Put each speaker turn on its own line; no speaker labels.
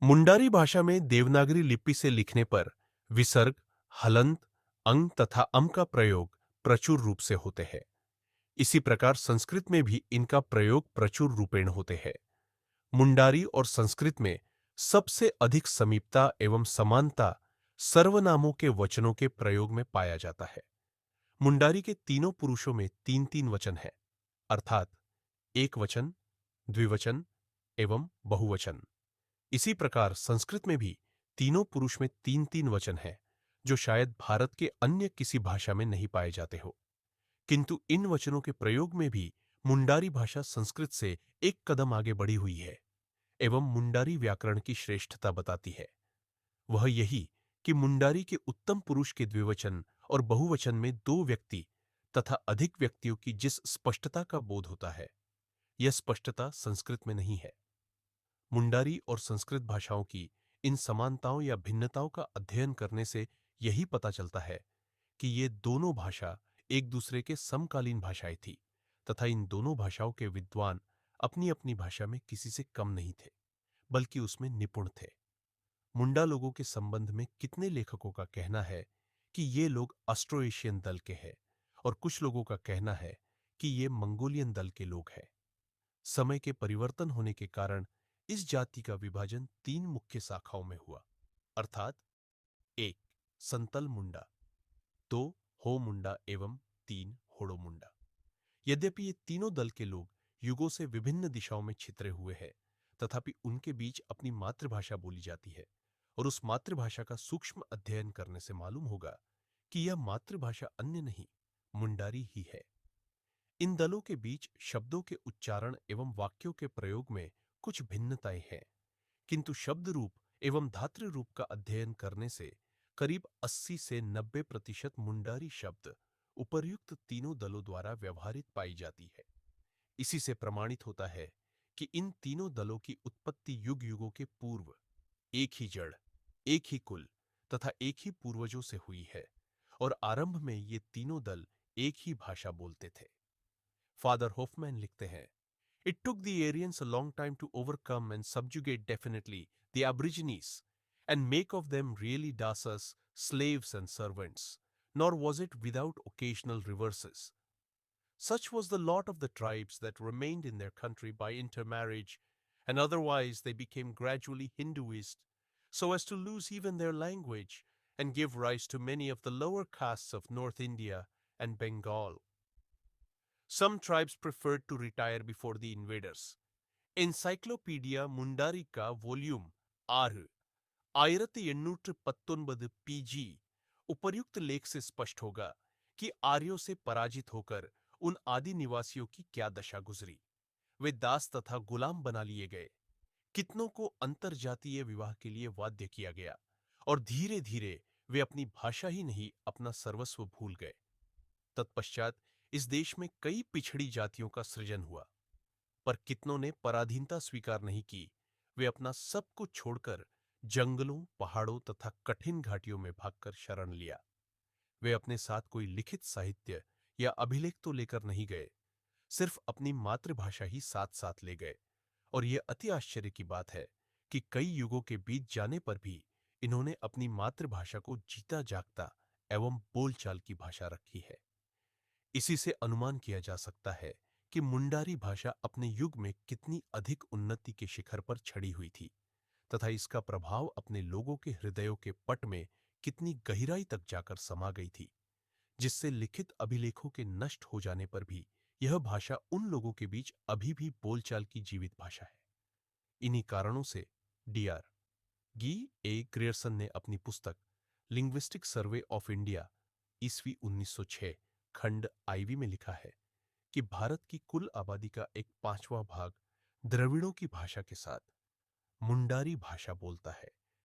मुंडारी भाषा में देवनागरी लिपि से लिखने पर विसर्ग, हलंत, अंग तथा अम का प्रयोग प्रचुर रूप से होते हैं। इसी प्रकार संस्कृत में भी इनका प्रयोग प्रचुर रूपेण होते हैं। मुंडारी और संस्कृत में सबसे अधिक समीपता एवं समानता सर्वनामों के वचनों के प्रयोग में पाया जाता है। मुंडारी के तीनों पुरुषों में तीन तीन वचन है, अर्थात एक वचन, द्विवचन एवं बहुवचन। इसी प्रकार संस्कृत में भी तीनों पुरुष में तीन तीन वचन है, जो शायद भारत के अन्य किसी भाषा में नहीं पाए जाते हो। किंतु इन वचनों के प्रयोग में भी मुंडारी भाषा संस्कृत से एक कदम आगे बढ़ी हुई है एवं मुंडारी व्याकरण की श्रेष्ठता बताती है। वह यही कि मुंडारी के उत्तम पुरुष के द्विवचन और बहुवचन में दो व्यक्ति तथा अधिक व्यक्तियों की जिस स्पष्टता का बोध होता है, यह स्पष्टता संस्कृत में नहीं है। मुंडारी और संस्कृत भाषाओं की इन समानताओं या भिन्नताओं का अध्ययन करने से यही पता चलता है कि ये दोनों भाषा एक दूसरे के समकालीन भाषाएं थी तथा इन दोनों भाषाओं के विद्वान अपनी अपनी भाषा में किसी से कम नहीं थे, बल्कि उसमें निपुण थे। मुंडा लोगों के संबंध में कितने लेखकों का कहना है कि ये लोग ऑस्ट्रो एशियन दल के हैं और कुछ लोगों का कहना है कि ये मंगोलियन दल के लोग हैं। समय के परिवर्तन होने के कारण इस जाति का विभाजन तीन मुख्य शाखाओं में हुआ, अर्थात एक संतल मुंडा, दो हो मुंडा एवं तीन होड़ो मुंडा। यद्यपि ये तीनों दल के लोग युगों से विभिन्न दिशाओं में छितरे हुए हैं, तथापि उनके बीच अपनी मातृभाषा बोली जाती है और उस मातृभाषा का सूक्ष्म अध्ययन करने से मालूम होगा कि यह मातृभाषा अन्य नहीं, मुंडारी ही है। इन दलों के बीच शब्दों के उच्चारण एवं वाक्यों के प्रयोग में कुछ भिन्नताएं हैं, किंतु शब्द रूप एवं धातृ रूप का अध्ययन करने से करीब 80 से 90% मुंडारी शब्द उपर्युक्त तीनों दलों द्वारा व्यवहारित पाई जाती है। इसी से प्रमाणित होता है कि इन तीनों दलों की उत्पत्ति युग युगों के पूर्व एक ही जड़, एक ही कुल तथा एक ही पूर्वजों से हुई है और आरंभ में ये तीनों दल एक ही भाषा बोलते थे। फादर होफमैन लिखते हैं, It took the Aryans a long time to overcome and subjugate definitely the Aborigines and make of them really dasas, slaves and servants, nor was it without occasional reverses. Such was the lot of the tribes that remained in their country by intermarriage, and otherwise they became gradually Hinduist, so as to lose even their language and give rise to many of the lower castes of North India and Bengal. Some tribes preferred to retire before the invaders. Encyclopedia Mundarica volume 6 1819 PG उपर्युक्त लेख से स्पष्ट होगा कि आर्यों से पराजित होकर उन आदि निवासियों की क्या दशा गुजरी। वे दास तथा गुलाम बना लिए गए। कितनों को अंतरजातीय विवाह के लिए वाध्य किया गया और धीरे धीरे वे अपनी भाषा ही नहीं अपना सर्वस्व भूल गए। तत्पश्चात इस देश में कई पिछड़ी जातियों का सृजन हुआ, पर कितनों ने पराधीनता स्वीकार नहीं की। वे अपना सब कुछ छोड़कर जंगलों, पहाड़ों तथा कठिन घाटियों में भागकर शरण लिया। वे अपने साथ कोई लिखित साहित्य या अभिलेख तो लेकर नहीं गए, सिर्फ अपनी मातृभाषा ही साथ साथ ले गए। और यह अति आश्चर्य की बात है कि कई युगों के बीत जाने पर भी इन्होंने अपनी मातृभाषा को जीता जागता एवं बोलचाल की भाषा रखी है। इसी से अनुमान किया जा सकता है कि मुंडारी भाषा अपने युग में कितनी अधिक उन्नति के शिखर पर छड़ी हुई थी तथा इसका प्रभाव अपने लोगों के हृदयों के पट में कितनी गहराई तक जाकर समा गई थी, जिससे लिखित अभिलेखों के नष्ट हो जाने पर भी यह भाषा उन लोगों के बीच अभी भी बोलचाल की जीवित भाषा है। इन्हीं कारणों से डी.आर. ग्रियर्सन ने अपनी पुस्तक लिंग्विस्टिक सर्वे ऑफ इंडिया ईस्वी 1906 खंड आईवी में लिखा है कि भारत की कुल आबादी का एक पांचवा भाग द्रविड़ों की भाषा के साथ मुंडारी भाषा बोलता है।